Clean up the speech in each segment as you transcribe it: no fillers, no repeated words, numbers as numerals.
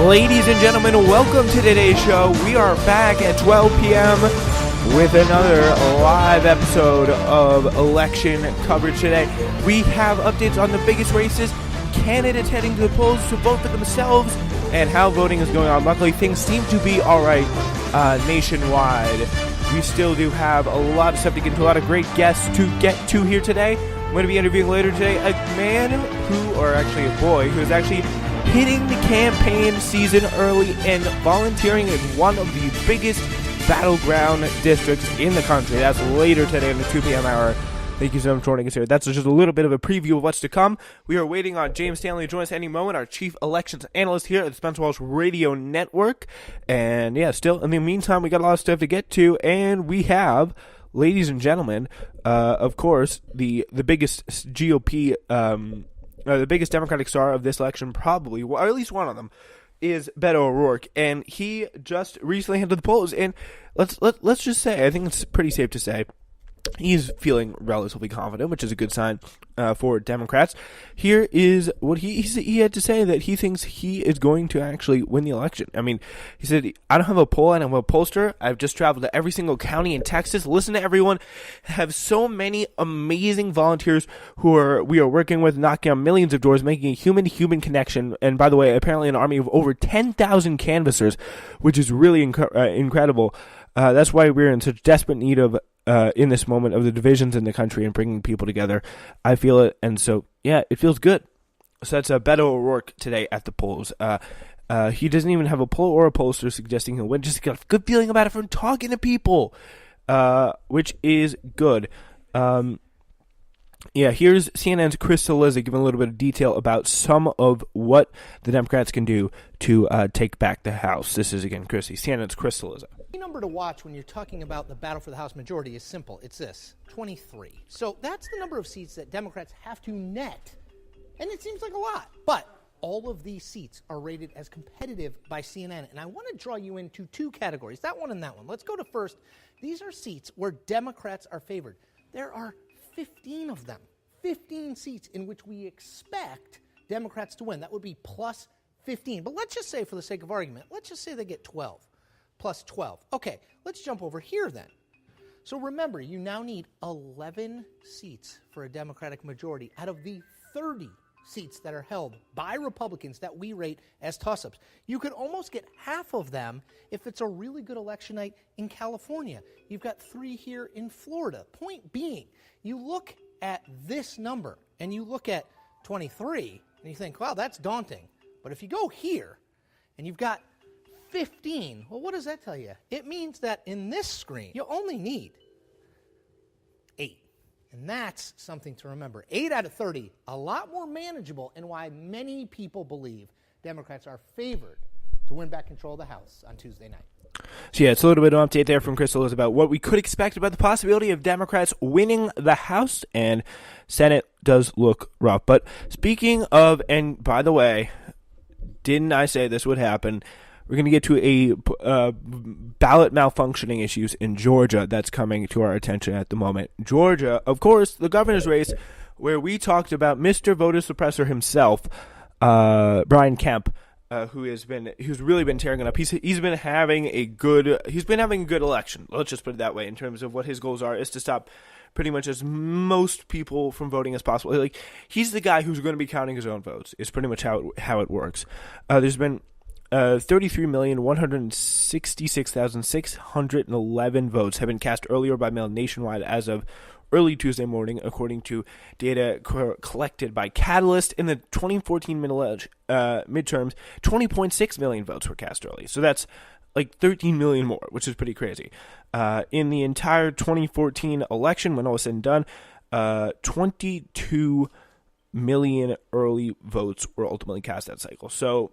Ladies and gentlemen, welcome to today's show. We are back at 12 p.m. with another live episode of election coverage today. We have updates on the biggest races, candidates heading to the polls to vote for themselves, and how voting is going on. Luckily, things seem to be all right nationwide. We still do have a lot of stuff to get into, a lot of great guests to get to here today. I'm going to be interviewing later today a man or actually a boy, who is actually hitting the campaign season early and volunteering in one of the biggest battleground districts in the country. That's later today in the 2 p.m. hour. Thank you so much for joining us here. That's just a little bit of a preview of what's to come. We are waiting on James Stanley to join us any moment, our chief elections analyst here at the Spencer Walsh Radio Network. And yeah, still in the meantime, we got a lot of stuff to get to, and we have, ladies and gentlemen, of course, the biggest GOP, the biggest Democratic star of this election, probably, or at least one of them, is Beto O'Rourke, and he just recently headed to the polls. And let's just say, I think it's pretty safe to say, he's feeling relatively confident, which is a good sign for Democrats. Here is what he had to say, that he thinks he is going to actually win the election. I mean, he said, I don't have a poll, I don't have a pollster. I've just traveled to every single county in Texas, listen to everyone, have so many amazing volunteers we are working with, knocking on millions of doors, making a human-to-human connection. And by the way, apparently an army of over 10,000 canvassers, which is really incredible. That's why we're in such desperate need of in this moment of the divisions in the country and bringing people together. I feel it, and so, yeah, it feels good. So that's Beto O'Rourke today at the polls. He doesn't even have a poll or a pollster suggesting he'll win, just got a good feeling about it from talking to people, which is good. Yeah, here's CNN's Chris Cillizza giving a little bit of detail about some of what the Democrats can do to take back the House. This is, again, CNN's Chris Cillizza. The number to watch when you're talking about the battle for the House majority is simple. It's this, 23. So that's the number of seats that Democrats have to net. And it seems like a lot. But all of these seats are rated as competitive by CNN. And I want to draw you into two categories, that one and that one. Let's go to first. These are seats where Democrats are favored. There are 15 of them, 15 seats in which we expect Democrats to win. That would be plus 15. But let's just say, for the sake of argument, let's just say they get 12. Plus 12. Okay, let's jump over here then. So remember, you now need 11 seats for a Democratic majority out of the 30 seats that are held by Republicans that we rate as toss-ups. You could almost get half of them if it's a really good election night in California. You've got 3 here in Florida. Point being, you look at this number and you look at 23 and you think, wow, that's daunting. But if you go here and you've got 15. Well, what does that tell you? It means that in this screen, you only need 8. And that's something to remember. 8 out of 30, a lot more manageable, and why many people believe Democrats are favored to win back control of the House on Tuesday night. So yeah, it's a little bit of an update there from Chris Cillizza about what we could expect about the possibility of Democrats winning the House, and Senate does look rough. But speaking of, and by the way, didn't I say this would happen? We're going to get to a ballot malfunctioning issues in Georgia that's coming to our attention at the moment. Georgia, of course, the governor's race, where we talked about Mr. Voter Suppressor himself, Brian Kemp, who's really been tearing it up. He's been having a good election. Let's just put it that way. In terms of what his goals are, is to stop pretty much as most people from voting as possible. Like, he's the guy who's going to be counting his own votes. Is pretty much how it works. There's been 33,166,611 votes have been cast earlier by mail nationwide as of early Tuesday morning, according to data collected by Catalyst. In the 2014 midterms, 20.6 million votes were cast early. So that's like 13 million more, which is pretty crazy. In the entire 2014 election, when all was said and done, 22 million early votes were ultimately cast that cycle. So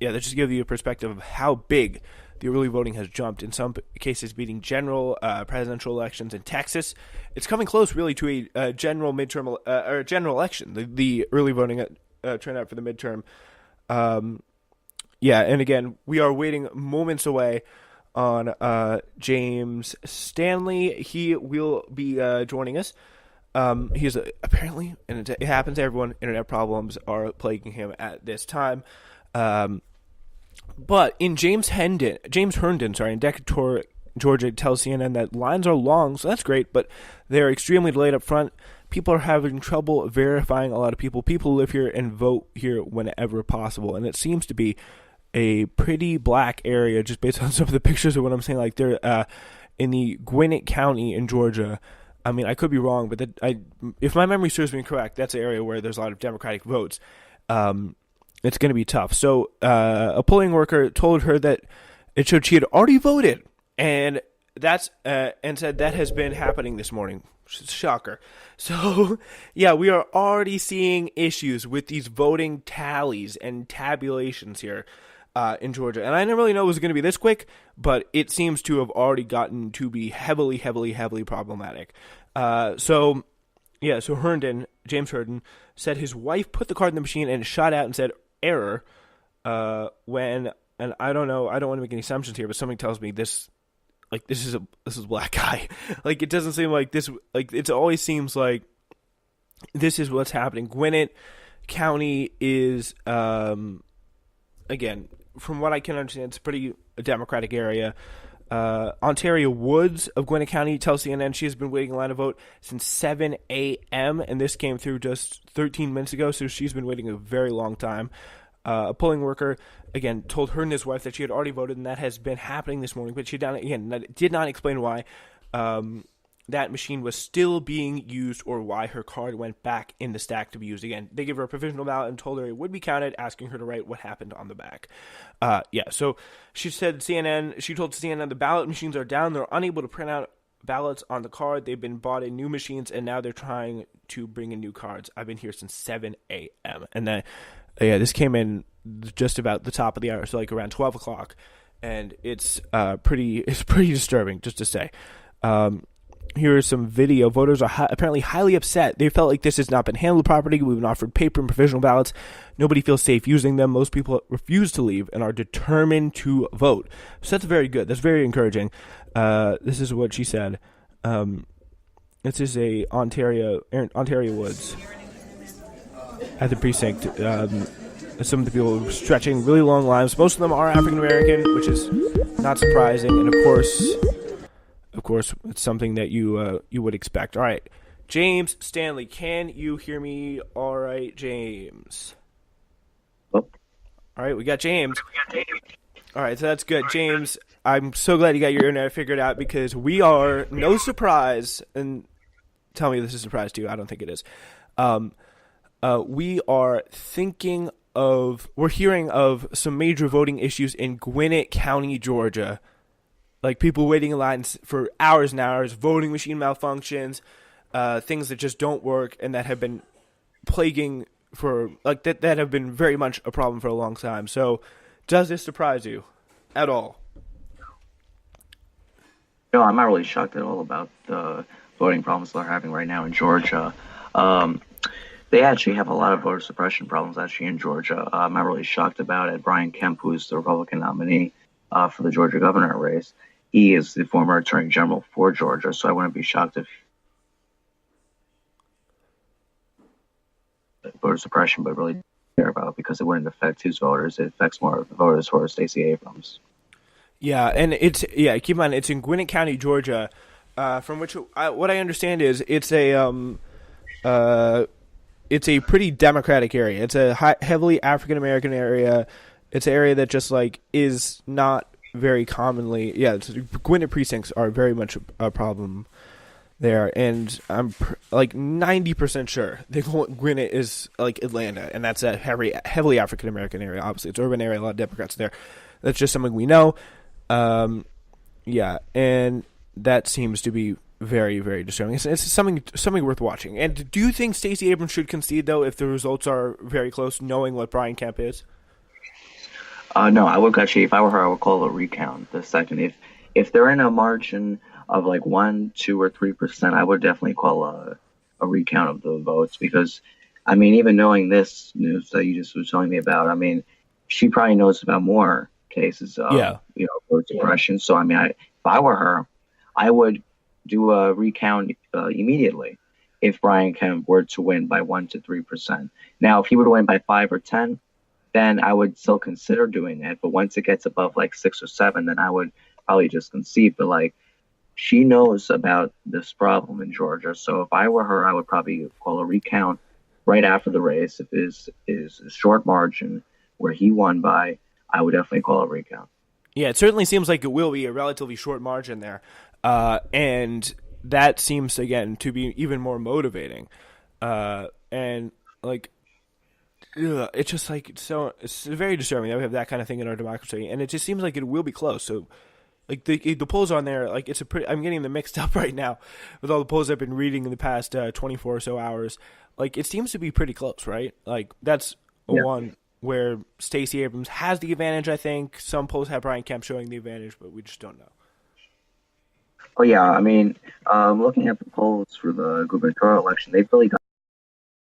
yeah, that just gives you a perspective of how big the early voting has jumped, in some cases beating general presidential elections in Texas. It's coming close, really, to a general midterm or general election, the early voting turnout for the midterm. Yeah, and again, we are waiting moments away on James Stanley. He will be joining us. He's apparently, and it happens to everyone, internet problems are plaguing him at this time. But in James Herndon, in Decatur, Georgia, tells CNN that lines are long, so that's great, but they're extremely delayed up front. People are having trouble verifying a lot of people. People live here and vote here whenever possible, and it seems to be a pretty black area just based on some of the pictures of what I'm saying. Like they're in the Gwinnett County in Georgia. I mean, I could be wrong, but if my memory serves me correct, that's an area where there's a lot of Democratic votes. It's going to be tough. So a polling worker told her that it showed she had already voted, and said that has been happening this morning. Shocker. So, yeah, we are already seeing issues with these voting tallies and tabulations here in Georgia. And I didn't really know it was going to be this quick, but it seems to have already gotten to be heavily, heavily, heavily problematic. So James Herndon, said his wife put the card in the machine and it shot out and said error and I don't know, I don't want to make any assumptions here, but something tells me this is a black guy. Like, it doesn't seem like this, like, it always seems like this is what's happening. Gwinnett County is, again, from what I can understand, it's a pretty Democratic area. Ontario Woods of Gwinnett County tells CNN she has been waiting in line to vote since 7 a.m., and this came through just 13 minutes ago, so she's been waiting a very long time. A polling worker, again, told her and his wife that she had already voted, and that has been happening this morning, but she did not explain why that machine was still being used or why her card went back in the stack to be used again. They gave her a provisional ballot and told her it would be counted, asking her to write what happened on the back. So she told CNN the ballot machines are down. They're unable to print out ballots on the card. They've been bought in new machines, and now they're trying to bring in new cards. I've been here since 7 a.m. And then, this came in just about the top of the hour, so like around 12 o'clock, and it's pretty disturbing, just to say. Here is some video. Voters are apparently highly upset. They felt like this has not been handled properly. We've been offered paper and provisional ballots. Nobody feels safe using them. Most people refuse to leave and are determined to vote. So that's very good. That's very encouraging. This is what she said. This is a Ontario Woods at the precinct. Some of the people are stretching really long lines. Most of them are African American, which is not surprising. And of course, it's something that you would expect. All right, James Stanley, can you hear me? All right, James. Oh. All right, we got James. All right, so that's good, James. I'm so glad you got your internet figured out, because we are, no surprise, and tell me if this is a surprise to you. I don't think it is. We are we're hearing of some major voting issues in Gwinnett County, Georgia. Like, people waiting in lines for hours and hours, voting machine malfunctions, things that just don't work and that have been plaguing that have been very much a problem for a long time. So, does this surprise you at all? No, I'm not really shocked at all about the voting problems they're having right now in Georgia. They actually have a lot of voter suppression problems actually in Georgia. I'm not really shocked about it. Brian Kemp, who's the Republican nominee for the Georgia governor race, he is the former attorney general for Georgia, so I wouldn't be shocked if voter suppression, but really care about, because it wouldn't affect his voters. It affects more of the voters for Stacey Abrams. Yeah, and keep in mind, it's in Gwinnett County, Georgia, from which what I understand is it's a pretty Democratic area. It's a heavily African American area. It's an area that just is not very commonly, Gwinnett precincts are very much a problem there, and I'm 90% sure Gwinnett is like Atlanta, and that's a heavily African American area. Obviously, it's an urban area, a lot of Democrats there. That's just something we know. And that seems to be very, very disturbing. It's something worth watching. And do you think Stacey Abrams should concede, though, if the results are very close, knowing what Brian Kemp is? No, I would actually, if I were her, I would call a recount the second. If they're in a margin of 1%, 2%, or 3%, I would definitely call a recount of the votes, because, I mean, even knowing this news that you just was telling me about, I mean, she probably knows about more cases of voter suppression. So, I mean, if I were her, I would do a recount immediately if Brian Kemp were to win by 1% to 3%. Now, if he were to win by 5 or 10, then I would still consider doing it. But once it gets above like 6 or 7, then I would probably just concede. But like she knows about this problem in Georgia, so if I were her, I would probably call a recount right after the race. If it is a short margin where he won by, I would definitely call a recount. Yeah, it certainly seems like it will be a relatively short margin there, and that seems again to be even more motivating. And like, it's just like so. It's very disturbing that we have that kind of thing in our democracy, and it just seems like it will be close. So, like the polls on there, like it's a pretty. I'm getting them mixed up right now with all the polls I've been reading in the past 24 or so hours. Like it seems to be pretty close, right? Like that's a Yeah. one where Stacey Abrams has the advantage. I think some polls have Brian Kemp showing the advantage, but we just don't know. Oh yeah, I mean, looking at the polls for the gubernatorial election, they've really got